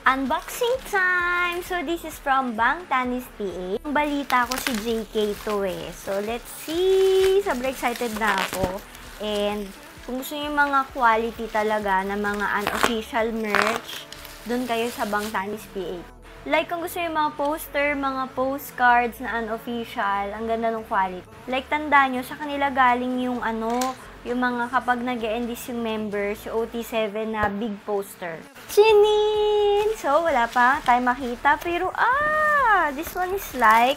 Unboxing time! So, this is from Bangtanis PH. Ang balita ko si JK to eh. So, let's see! Sobrang excited na ako. And, kung gusto niyo yung mga quality talaga na mga unofficial merch, dun kayo sa Bangtanis PH. Like, kung gusto niyo yung mga poster, mga postcards na unofficial, ang ganda ng quality. Like, tandaan nyo, sa kanila galing yung yung mga kapag nag-e-enlist yung members, yung OT7 na big poster. Chinin! So, wala pa tayo makita. Pero, this one is like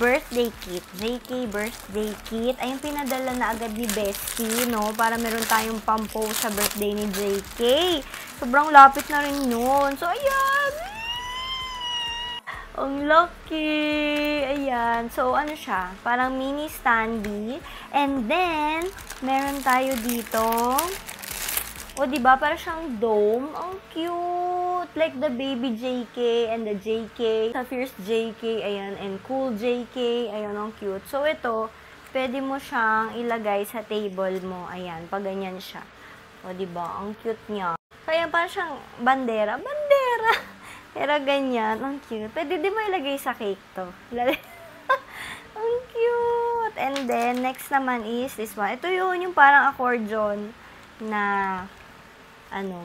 birthday kit. JK birthday kit. Ayun, pinadala na agad ni Bestie, no? Para meron tayong pampost sa birthday ni JK. Sobrang lapit na rin nun. So, ayan! Ang lucky! Ayan. So, ano siya? Parang mini standee. And then, meron tayo dito. O, diba? Parang siyang dome. Ang cute! Like the baby JK and the JK. Sa Fierce JK, ayan. And cool JK. Ayan, ang cute. So, ito, pwede mo siyang ilagay sa table mo. Ayan, pag ganyan siya. O, diba? Ang cute niya. Kaya parang siyang bandera. Bandera! Pero ganyan, ang cute. Pwede din mo ilagay sa cake to. Ang cute! And then, next naman is this one. Ito yung parang accordion na,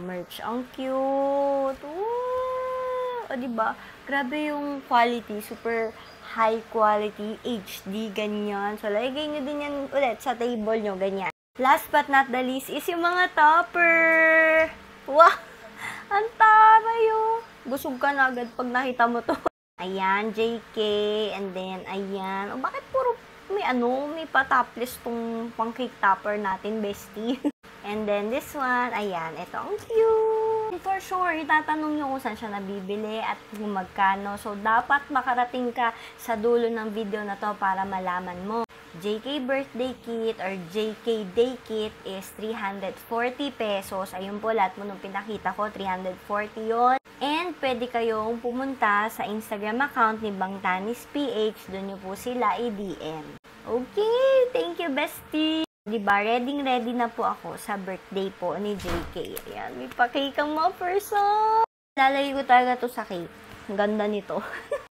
merch. Ang cute! Ooh! O, diba? Grabe yung quality. Super high quality. HD, ganyan. So, lagay nyo din yan ulit sa table nyo, ganyan. Last but not the least is yung mga topper. Wow! Ang tama yun! Busog ka na agad pag nakita mo to. Ayan, JK. And then, ayan. O, bakit puro may pa-topless tong pang-cake topper natin, bestie? And then, this one, ayan. Ito, ang cute. For sure, itatanong nyo kung saan siya nabibili at kung magkano. So, dapat makarating ka sa dulo ng video na to para malaman mo. JK birthday kit or JK day kit is 340 pesos. Ayun po, lahat mo nung pinakita ko, 340 yon. And pwede kayong pumunta sa Instagram account ni Bangtanis PH. Doon nyo po sila i-DM. Okay, thank you, bestie! Diba, ready na po ako sa birthday po ni JK. Ayan, may pa-cake ang mga person. Lalagay ko talaga to sa cake. Ang ganda nito.